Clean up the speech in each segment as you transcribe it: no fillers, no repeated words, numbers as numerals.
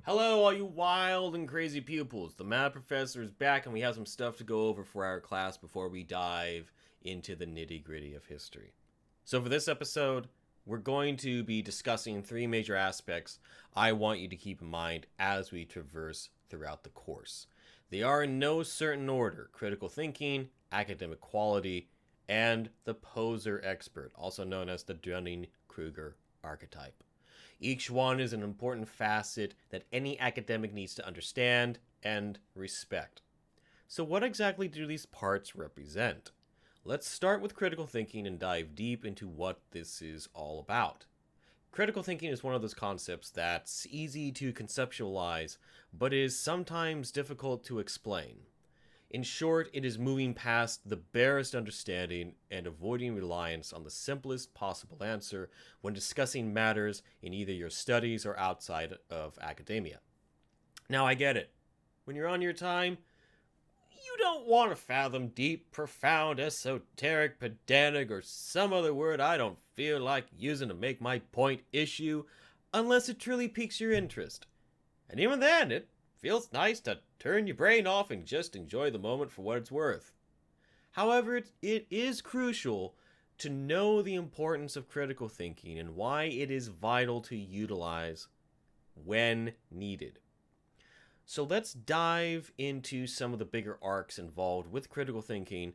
Hello, all you wild and crazy pupils. The Mad Professor is back, and we have some stuff to go over for our class before we dive into the nitty-gritty of history. So for this episode, we're going to be discussing three major aspects I want you to keep in mind as we traverse throughout the course. They are in no certain order: critical thinking, academic quality, and the poser expert, also known as the Dunning-Kruger archetype. Each one is an important facet that any academic needs to understand and respect. So what exactly do these parts represent? Let's start with critical thinking and dive deep into what this is all about. Critical thinking is one of those concepts that's easy to conceptualize, but is sometimes difficult to explain. In short, it is moving past the barest understanding and avoiding reliance on the simplest possible answer when discussing matters in either your studies or outside of academia. Now, I get it. When you're on your time, you don't want to fathom deep, profound, esoteric, pedantic, or some other word I don't feel like using to make my point issue unless it truly piques your interest. And even then, it feels nice to turn your brain off and just enjoy the moment for what it's worth. However, it is crucial to know the importance of critical thinking and why it is vital to utilize when needed. So let's dive into some of the bigger arcs involved with critical thinking.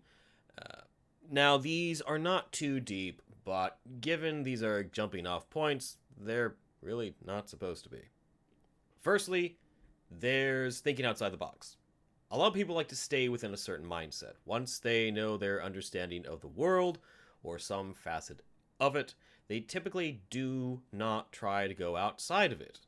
Now, these are not too deep, but given these are jumping off points, they're really not supposed to be. Firstly, there's thinking outside the box. A lot of people like to stay within a certain mindset. Once they know their understanding of the world or some facet of it, they typically do not try to go outside of it.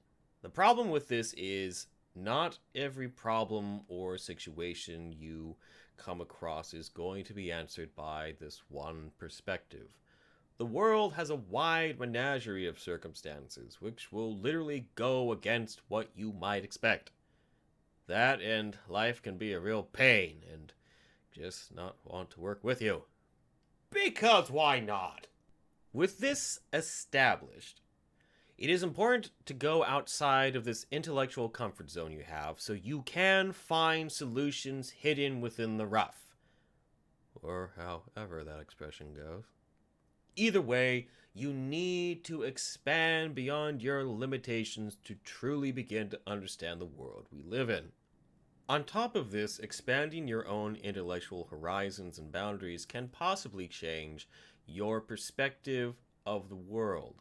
The problem with this is not every problem or situation you come across is going to be answered by this one perspective. The world has a wide menagerie of circumstances which will literally go against what you might expect. That and life can be a real pain and just not want to work with you. Because why not? With this established, it is important to go outside of this intellectual comfort zone you have so you can find solutions hidden within the rough. Or however that expression goes. Either way, you need to expand beyond your limitations to truly begin to understand the world we live in. On top of this, expanding your own intellectual horizons and boundaries can possibly change your perspective of the world.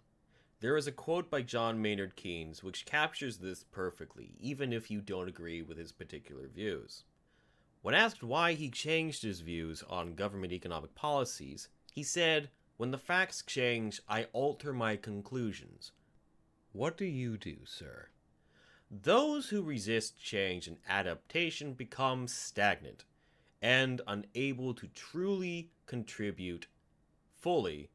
There is a quote by John Maynard Keynes which captures this perfectly, even if you don't agree with his particular views. When asked why he changed his views on government economic policies, he said, "When the facts change, I alter my conclusions." What do you do, sir? Those who resist change and adaptation become stagnant and unable to truly contribute fully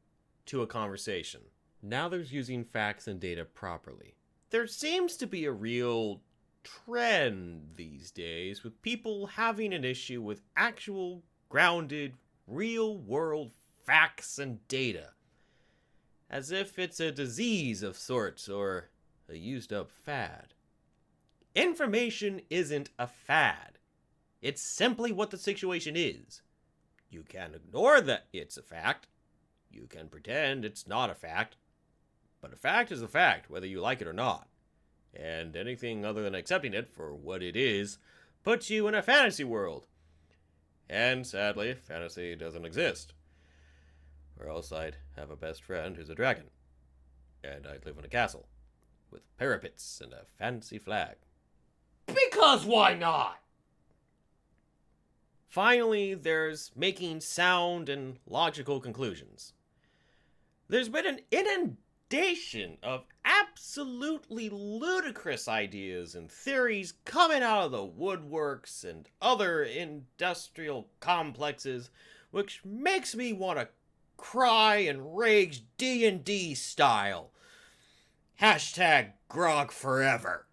to a conversation. Now there's using facts and data properly. There seems to be a real trend these days with people having an issue with actual, grounded, real-world facts and data, as if it's a disease of sorts or a used-up fad. Information isn't a fad. It's simply what the situation is. You can ignore that it's a fact. You can pretend it's not a fact. But a fact is a fact, whether you like it or not. And anything other than accepting it for what it is puts you in a fantasy world. And sadly, fantasy doesn't exist. Or else I'd have a best friend who's a dragon. And I'd live in a castle with parapets and a fancy flag. Because why not? Finally, there's making sound and logical conclusions. There's been an inundation of absolutely ludicrous ideas and theories coming out of the woodworks and other industrial complexes, which makes me want to cry and rage D&D style. Hashtag grog forever.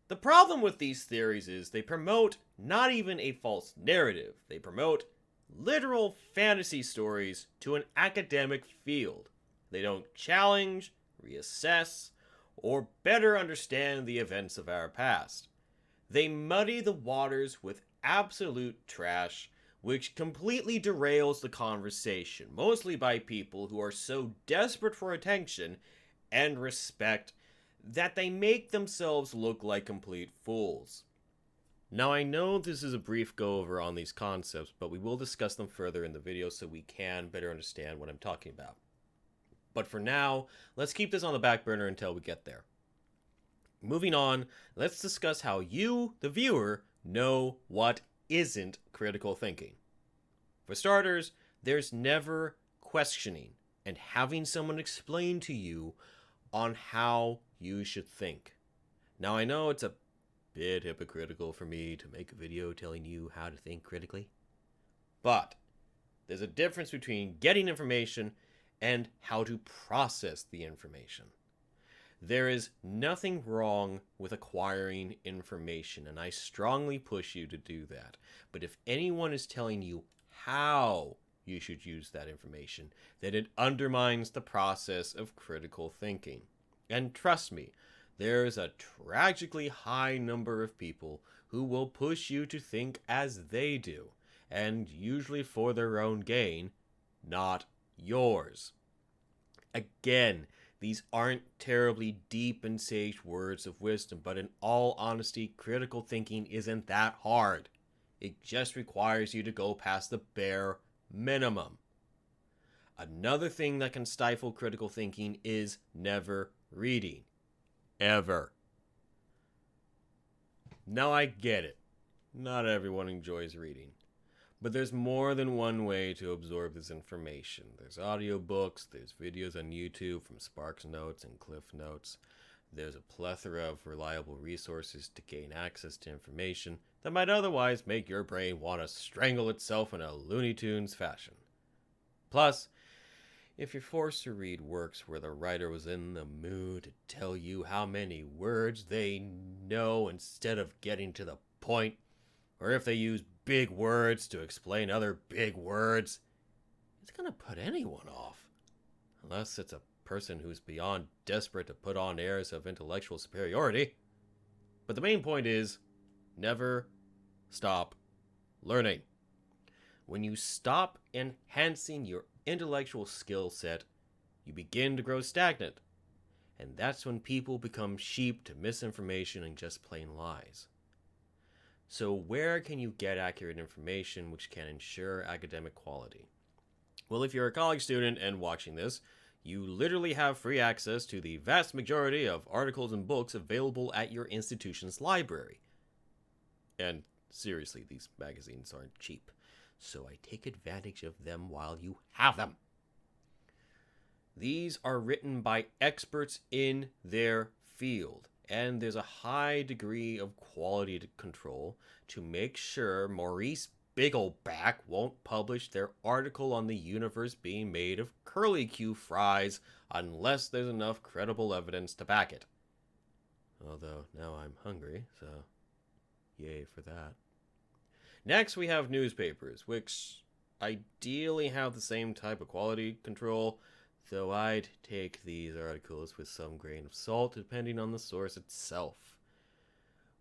The problem with these theories is they promote not even a false narrative. They promote literal fantasy stories to an academic field. They don't challenge, reassess, or better understand the events of our past. They muddy the waters with absolute trash, which completely derails the conversation, mostly by people who are so desperate for attention and respect that they make themselves look like complete fools. Now, I know this is a brief go-over on these concepts, but we will discuss them further in the video so we can better understand what I'm talking about. But for now, let's keep this on the back burner until we get there. Moving on, let's discuss how you, the viewer, know what isn't critical thinking. For starters, there's never questioning and having someone explain to you on how you should think. Now, I know it's a bit hypocritical for me to make a video telling you how to think critically, but there's a difference between getting information and how to process the information. There is nothing wrong with acquiring information, and I strongly push you to do that. But if anyone is telling you how you should use that information, then it undermines the process of critical thinking. And trust me, there's a tragically high number of people who will push you to think as they do, and usually for their own gain, not yours. Again, these aren't terribly deep and sage words of wisdom, but in all honesty, critical thinking isn't that hard. It just requires you to go past the bare minimum. Another thing that can stifle critical thinking is never reading. Ever. Now I get it. Not everyone enjoys reading. But there's more than one way to absorb this information. There's audiobooks, there's videos on YouTube from Sparks Notes and Cliff Notes. There's a plethora of reliable resources to gain access to information that might otherwise make your brain want to strangle itself in a Looney Tunes fashion. Plus, if you're forced to read works where the writer was in the mood to tell you how many words they know instead of getting to the point, or if they use big words to explain other big words, it's going to put anyone off. Unless it's a person who's beyond desperate to put on airs of intellectual superiority. But the main point is, never stop learning. When you stop enhancing your intellectual skill set, you begin to grow stagnant. And that's when people become sheep to misinformation and just plain lies. So where can you get accurate information which can ensure academic quality? Well, if you're a college student and watching this, you literally have free access to the vast majority of articles and books available at your institution's library. And seriously, these magazines aren't cheap, so I take advantage of them while you have them. These are written by experts in their field, and there's a high degree of quality control to make sure Maurice Biggleback won't publish their article on the universe being made of curly-Q fries unless there's enough credible evidence to back it. Although, now I'm hungry, so yay for that. Next, we have newspapers, which ideally have the same type of quality control, though I'd take these articles with some grain of salt depending on the source itself.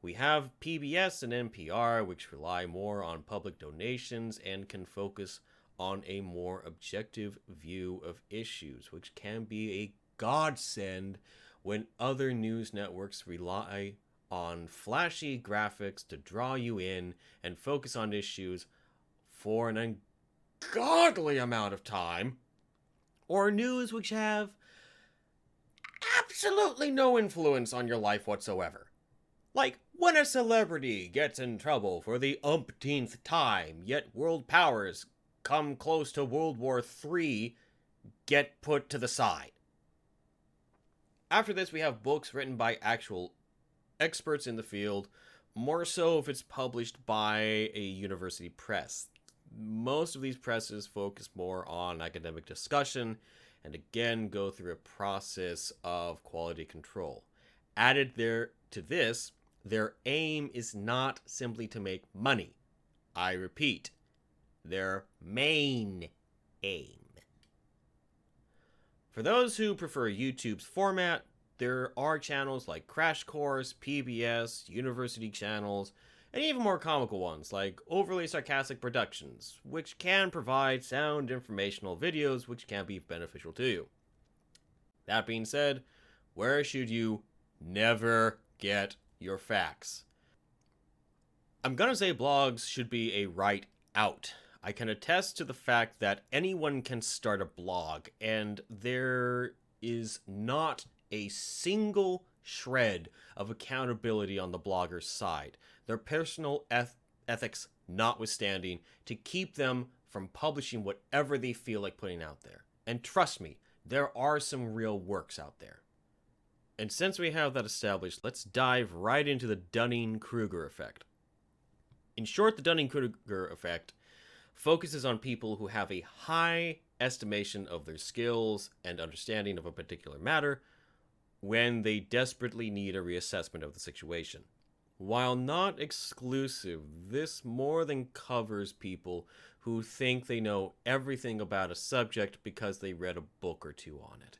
We have PBS and NPR, which rely more on public donations and can focus on a more objective view of issues, which can be a godsend when other news networks rely on flashy graphics to draw you in and focus on issues for an ungodly amount of time, or news which have absolutely no influence on your life whatsoever. Like when a celebrity gets in trouble for the umpteenth time, yet world powers come close to World War III get put to the side. After this, we have books written by actual experts in the field, more so if it's published by a university press. Most of these presses focus more on academic discussion and again go through a process of quality control. Added there to this, their aim is not simply to make money. I repeat, their main aim. For those who prefer YouTube's format, there are channels like Crash Course, PBS, university channels, and even more comical ones like Overly Sarcastic Productions, which can provide sound informational videos which can be beneficial to you. That being said, where should you never get your facts? I'm gonna say blogs should be a right out. I can attest to the fact that anyone can start a blog, and there is not a single shred of accountability on the blogger's side, their personal ethics notwithstanding, to keep them from publishing whatever they feel like putting out there. And trust me, there are some real works out there. And since we have that established, let's dive right into the Dunning-Kruger Effect. In short, the Dunning-Kruger Effect focuses on people who have a high estimation of their skills and understanding of a particular matter when they desperately need a reassessment of the situation. While not exclusive, this more than covers people who think they know everything about a subject because they read a book or two on it.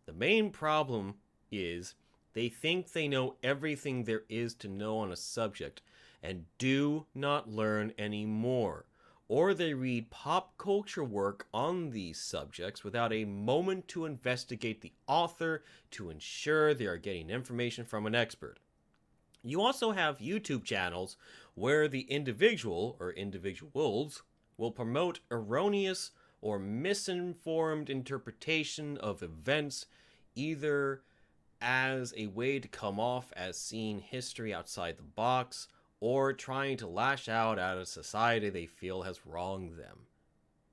The main problem is they think they know everything there is to know on a subject and do not learn any more, or they read pop culture work on these subjects without a moment to investigate the author to ensure they are getting information from an expert. You also have YouTube channels where the individual or individuals will promote erroneous or misinformed interpretation of events, either as a way to come off as seeing history outside the box or trying to lash out at a society they feel has wronged them.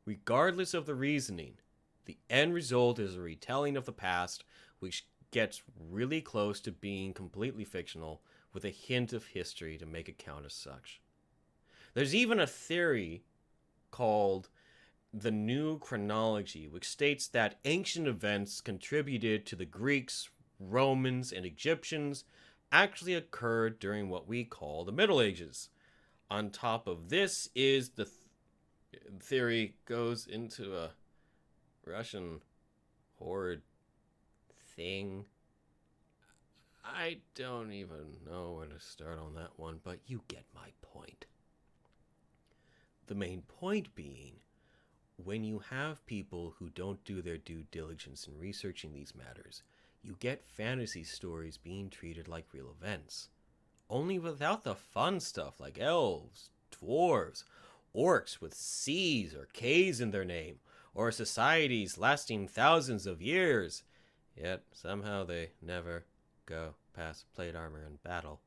Regardless of the reasoning, the end result is a retelling of the past which gets really close to being completely fictional with a hint of history to make it count as such. There's even a theory called the New Chronology, which states that ancient events contributed to the Greeks, Romans, and Egyptians actually occurred during what we call the Middle Ages. On top of this is the theory goes into a Russian horde thing. I don't even know where to start on that one, but you get my point. The main point being, when you have people who don't do their due diligence in researching these matters, you get fantasy stories being treated like real events. Only without the fun stuff like elves, dwarves, orcs with C's or K's in their name, or societies lasting thousands of years. Yet somehow they never go past plate armor in battle.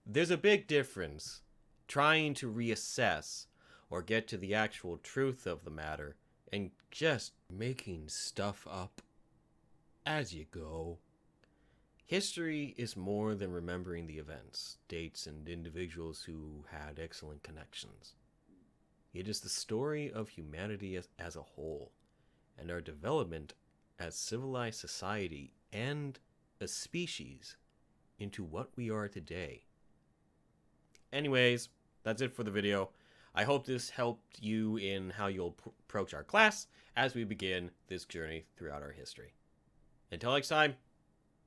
There's a big difference trying to reassess or get to the actual truth of the matter and just making stuff up as you go. History is more than remembering the events, dates, and individuals who had excellent connections. It is the story of humanity as a whole, and our development as civilized society and a species into what we are today. Anyways, that's it for the video. I hope this helped you in how you'll approach our class as we begin this journey throughout our history. Until next time,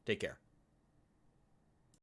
take care.